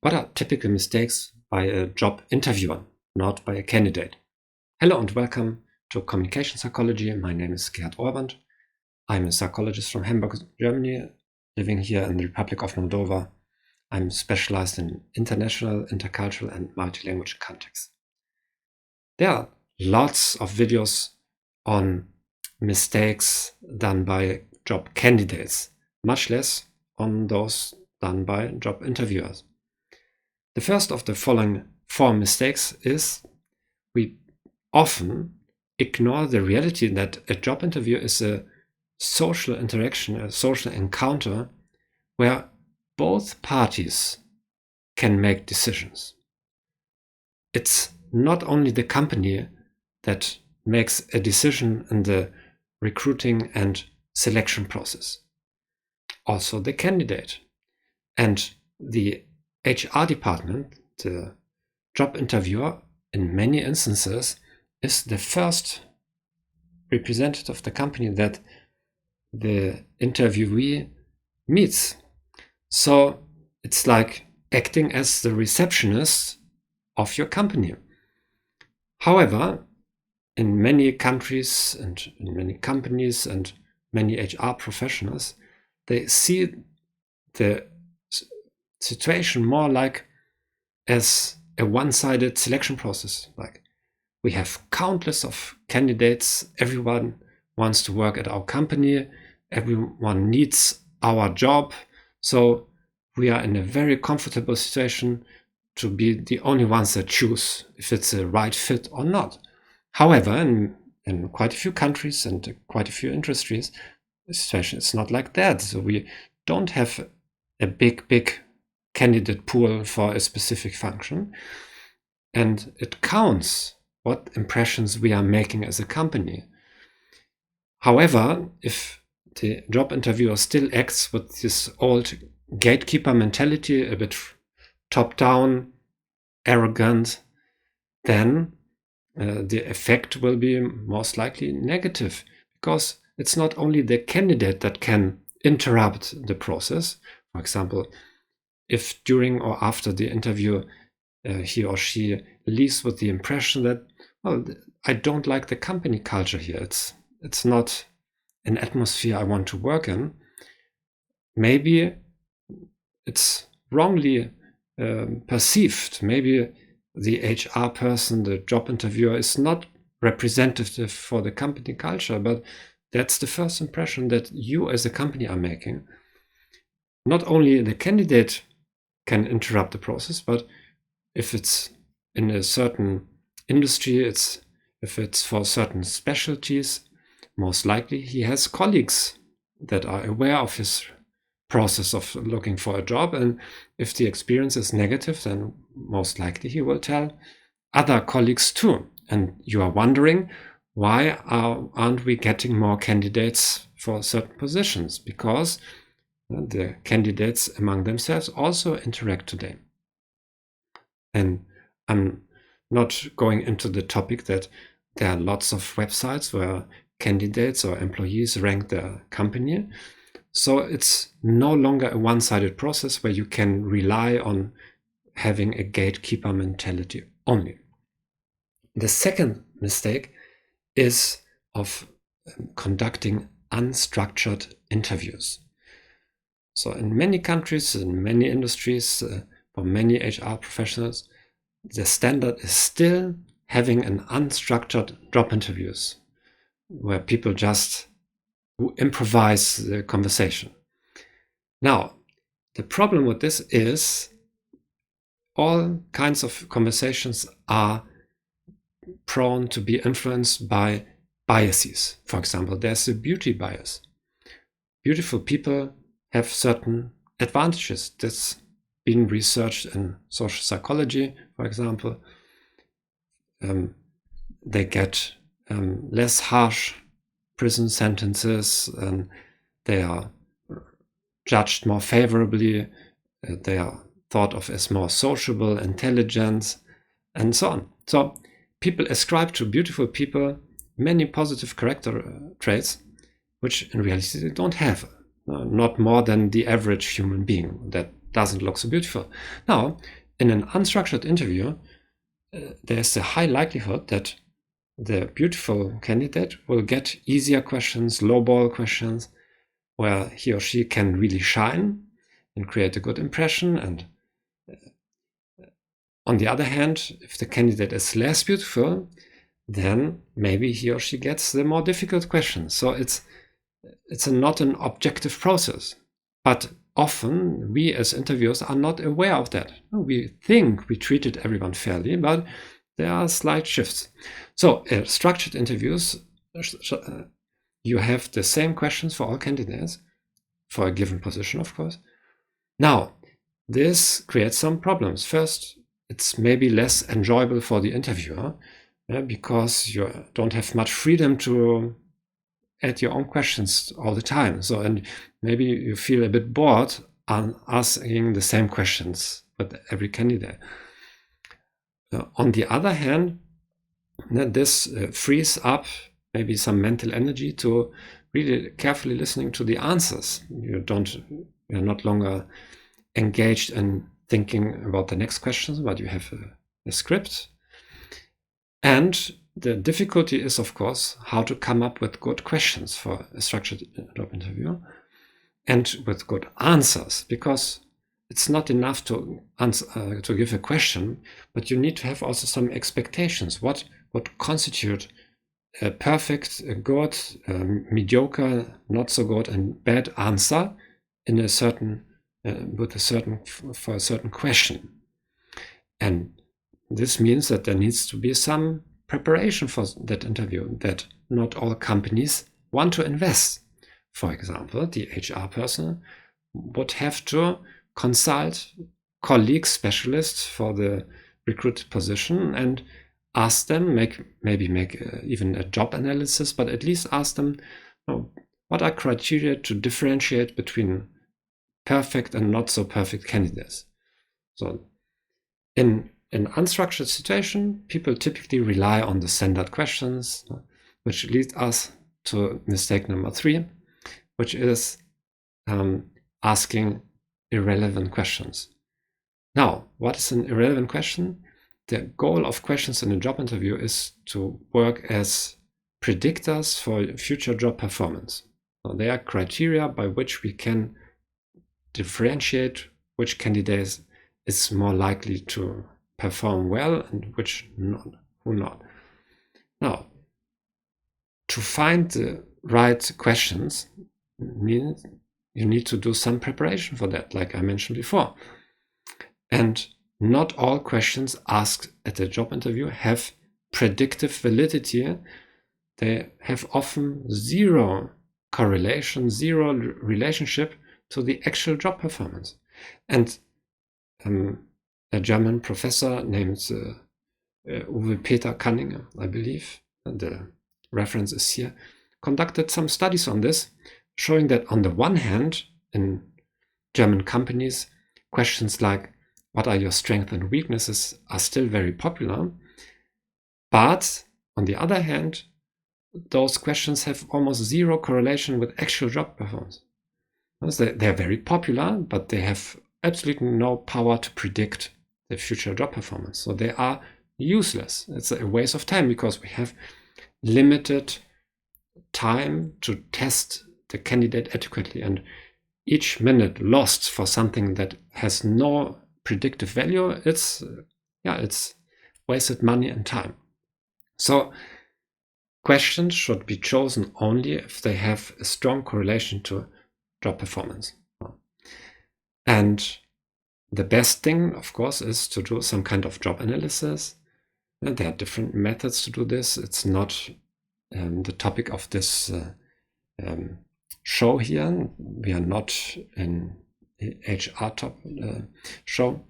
What are typical mistakes by a job interviewer, not by a candidate? Hello and welcome to Communication Psychology. My name is Gerhard. I'm a psychologist from Hamburg, Germany, living here in the Republic of Moldova. I'm specialized in international, intercultural, and multilingual contexts. There are lots of videos on mistakes done by job candidates, much less on those done by job interviewers. The first of the following 4 mistakes is we often ignore the reality that a job interview is a social interaction, a social encounter where both parties can make decisions. It's not only the company that makes a decision in the recruiting and selection process, also the candidate and the HR department, the job interviewer, in many instances, is the first representative of the company that the interviewee meets. So it's like acting as the receptionist of your company. However, in many countries and in many companies and many HR professionals, they see the situation more like as a one-sided selection process. Like, we have countless of candidates, everyone wants to work at our company, everyone needs our job, so we are in a very comfortable situation to be the only ones that choose if it's a right fit or not. However, in quite a few countries and quite a few industries, the situation is not like that. So we don't have a big candidate pool for a specific function, and it counts what impressions we are making as a company. However, if the job interviewer still acts with this old gatekeeper mentality, a bit top-down, arrogant, then the effect will be most likely negative, because it's not only the candidate that can interrupt the process. For example, if during or after the interview he or she leaves with the impression that, well, I don't like the company culture here, it's not an atmosphere I want to work in, maybe it's wrongly perceived. Maybe the HR person, the job interviewer, is not representative for the company culture, but that's the first impression that you as a company are making. Not only the candidate can interrupt the process, but if it's in a certain industry, if it's for certain specialties, most likely he has colleagues that are aware of his process of looking for a job, and if the experience is negative, then most likely he will tell other colleagues too. And you are wondering, why aren't we getting more candidates for certain positions? Because the candidates among themselves also interact today. And I'm not going into the topic that there are lots of websites where candidates or employees rank their company. So it's no longer a one-sided process where you can rely on having a gatekeeper mentality only. The second mistake is of conducting unstructured interviews. So in many countries, in many industries, for many HR professionals, the standard is still having an unstructured job interviews where people just improvise the conversation. Now, the problem with this is all kinds of conversations are prone to be influenced by biases. For example, there's a beauty bias. Beautiful people have certain advantages. That's been researched in social psychology, for example. They get less harsh prison sentences, and they are judged more favorably. They are thought of as more sociable, intelligent, and so on. So people ascribe to beautiful people many positive character traits, which in reality they don't have. Not more than the average human being. That doesn't look so beautiful. Now, in an unstructured interview, there's a high likelihood that the beautiful candidate will get easier questions, lowball questions, where he or she can really shine and create a good impression. And on the other hand, if the candidate is less beautiful, then maybe he or she gets the more difficult questions. So it's not an objective process. But often we as interviewers are not aware of that. We think we treated everyone fairly, but there are slight shifts. So structured interviews, you have the same questions for all candidates for a given position, of course. Now, this creates some problems. First, it's maybe less enjoyable for the interviewer because you don't have much freedom to add your own questions all the time. So, and maybe you feel a bit bored on asking the same questions with every candidate. On the other hand, this frees up maybe some mental energy to really carefully listening to the answers. You're not longer engaged in thinking about the next questions, but you have a script. And the difficulty is, of course, how to come up with good questions for a structured job interview and with good answers, because it's not enough to give a question, but you need to have also some expectations. What constitute a perfect, a good, mediocre, not so good, and bad answer in a certain for a certain question. And this means that there needs to be some preparation for that interview that not all companies want to invest. For example, the HR person would have to consult colleagues, specialists for the recruited position and ask them, maybe make even a job analysis, but at least ask them, what are criteria to differentiate between perfect and not so perfect candidates. So in an unstructured situation, people typically rely on the standard questions, which leads us to mistake number 3, which is asking irrelevant questions. Now, what is an irrelevant question? The goal of questions in a job interview is to work as predictors for future job performance. So they are criteria by which we can differentiate which candidate is more likely to perform well and which who not. Now, to find the right questions means you need to do some preparation for that, like I mentioned before. And not all questions asked at a job interview have predictive validity. They have often zero correlation, zero relationship to the actual job performance. And a German professor named Uwe Peter Kanninger, I believe, the reference is here, conducted some studies on this, showing that on the one hand, in German companies, questions like, what are your strengths and weaknesses are still very popular. But on the other hand, those questions have almost zero correlation with actual job performance. They're very popular, but they have absolutely no power to predict the future job performance. So they are useless. It's a waste of time because we have limited time to test the candidate adequately. And each minute lost for something that has no predictive value, it's wasted money and time. So questions should be chosen only if they have a strong correlation to job performance. And the best thing, of course, is to do some kind of job analysis. And there are different methods to do this. It's not the topic of this show here. We are not an HR show.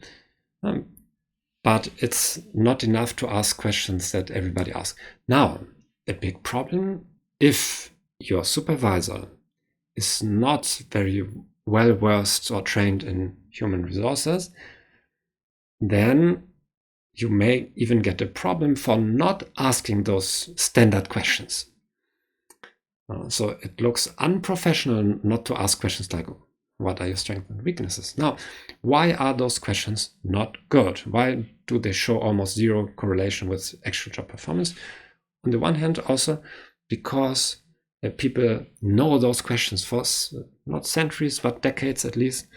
But it's not enough to ask questions that everybody asks. Now, a big problem, if your supervisor is not very well versed or trained in human resources, then you may even get a problem for not asking those standard questions. So it looks unprofessional not to ask questions like, What are your strengths and weaknesses? Now, why are those questions not good? Why do they show almost zero correlation with actual job performance? On the one hand, also because people know those questions for not centuries, but decades at least.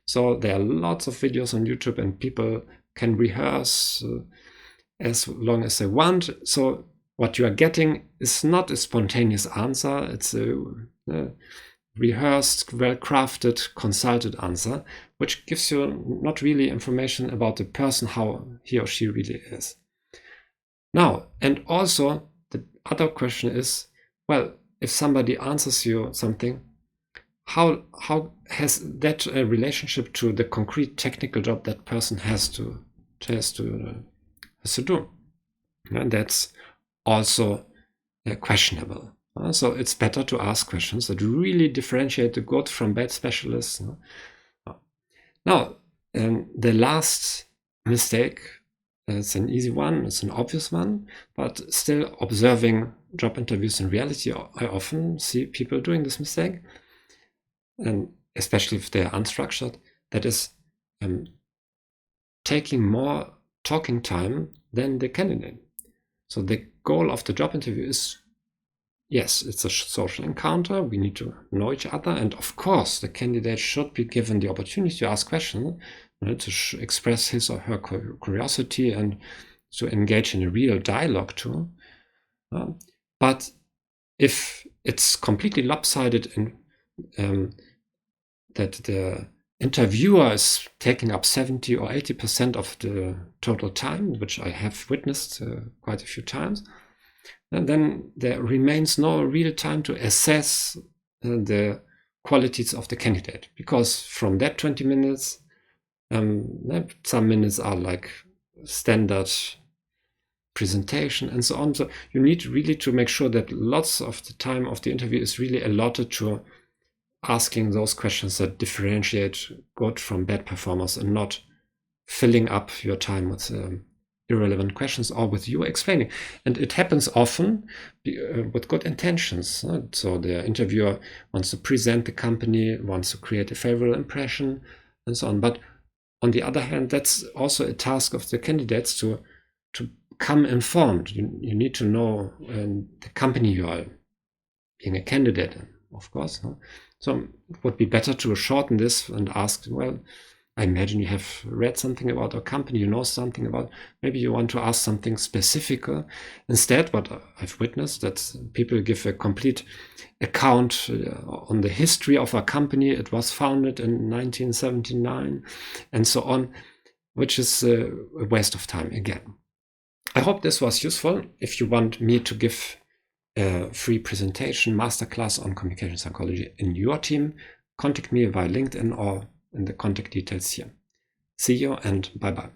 So there are lots of videos on YouTube and people can rehearse as long as they want. So what you are getting is not a spontaneous answer. It's a rehearsed, well-crafted, consulted answer, which gives you not really information about the person, how he or she really is. Now, and also the other question is, well, if somebody answers you something, how has that a relationship to the concrete technical job that person has to do? And that's also questionable. So it's better to ask questions that really differentiate the good from bad specialists. Now, the last mistake, it's an easy one, it's an obvious one, but still observing job interviews in reality, I often see people doing this mistake, and especially if they're unstructured, that is taking more talking time than the candidate. So the goal of the job interview is, yes, it's a social encounter. We need to know each other. And of course, the candidate should be given the opportunity to ask questions, to express his or her curiosity and to engage in a real dialogue too. But if it's completely lopsided in that the interviewer is taking up 70 or 80% of the total time, which I have witnessed quite a few times, and then there remains no real time to assess the qualities of the candidate, because from that 20 minutes, some minutes are like standard presentation and so on. So you need really to make sure that lots of the time of the interview is really allotted to asking those questions that differentiate good from bad performers, and not filling up your time with irrelevant questions or with you explaining. And it happens often with good intentions. So the interviewer wants to present the company, wants to create a favorable impression, and so on. But on the other hand, that's also a task of the candidates to come informed. You need to know the company you are being a candidate in, of course. So it would be better to shorten this and ask, well, I imagine you have read something about our company, you know something about, maybe you want to ask something specific. Instead, what I've witnessed, that people give a complete account on the history of our company. It was founded in 1979 and so on, which is a waste of time again. I hope this was useful. If you want me to give a free presentation, masterclass on communication psychology in your team, contact me via LinkedIn or in the contact details here. See you and bye-bye.